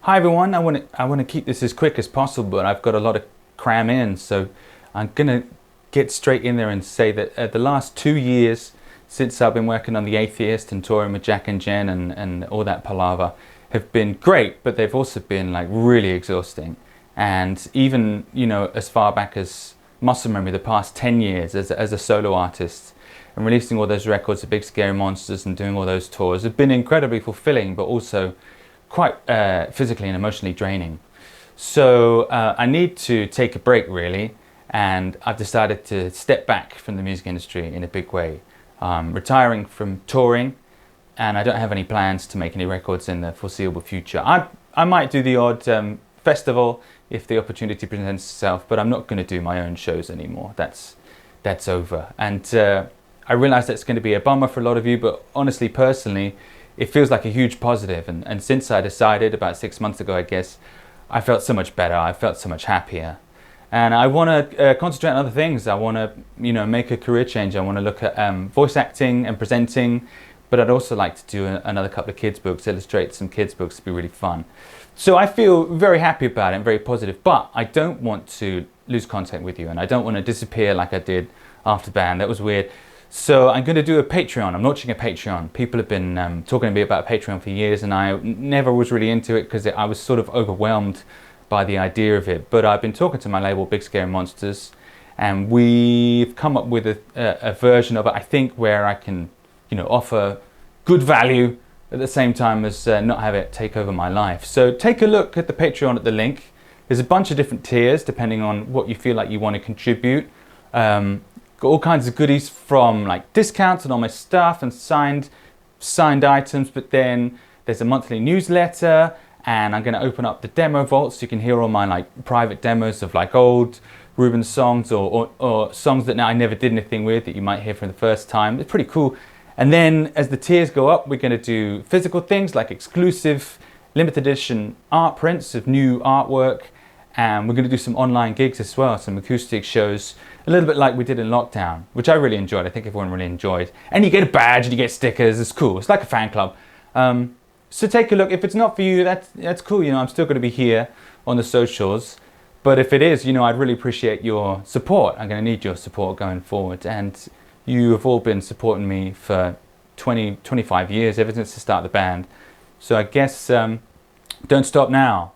Hi everyone, I want to keep this as quick as possible, but I've got a lot of cram in, so I'm gonna get straight in there and say that the last 2 years since I've been working on The Atheist and touring with Jack and Jen and all that palaver have been great, but they've also been like really exhausting. And even, you know, as far back as muscle memory, the past 10 years as a solo artist and releasing all those records of Big Scary Monsters and doing all those tours have been incredibly fulfilling, but also quite physically and emotionally draining. So I need to take a break really, and I've decided to step back from the music industry in a big way. Retiring from touring, and I don't have any plans to make any records in the foreseeable future. I might do the odd festival if the opportunity presents itself, but I'm not going to do my own shows anymore. That's over. And I realize that's going to be a bummer for a lot of you, but honestly, personally, it feels like a huge positive. And since I decided about 6 months ago, I guess, I felt so much better. I felt so much happier. And I want to concentrate on other things. I want to, you know, make a career change. I want to look at voice acting and presenting, but I'd also like to do another couple of kids' books, illustrate some kids' books. It'd be really fun. So I feel very happy about it and very positive, but I don't want to lose contact with you, and I don't want to disappear like I did after band. That was weird. So I'm going to do a Patreon. I'm launching a Patreon. People have been talking to me about Patreon for years, and I never was really into it because I was sort of overwhelmed by the idea of it. But I've been talking to my label, Big Scary Monsters, and we've come up with a version of it, I think, where I can, you know, offer good value at the same time as not have it take over my life. So take a look at the Patreon at the link. There's a bunch of different tiers depending on what you feel like you want to contribute. Got all kinds of goodies from like discounts on all my stuff and signed items, but then there's a monthly newsletter, and I'm going to open up the demo vault so you can hear all my like private demos of like old Ruben songs or songs that now I never did anything with that you might hear for the first time. It's pretty cool. And then as the tiers go up, we're going to do physical things like exclusive limited edition art prints of new artwork, and we're going to do some online gigs as well, some acoustic shows, a little bit like we did in lockdown, which I really enjoyed. I think everyone really enjoyed. And you get a badge and you get stickers. It's cool. It's like a fan club. So take a look. If it's not for you, that's cool. You know, I'm still going to be here on the socials. But if it is, you know, I'd really appreciate your support. I'm going to need your support going forward. And you have all been supporting me for 25 years, ever since the start of the band. So I guess don't stop now.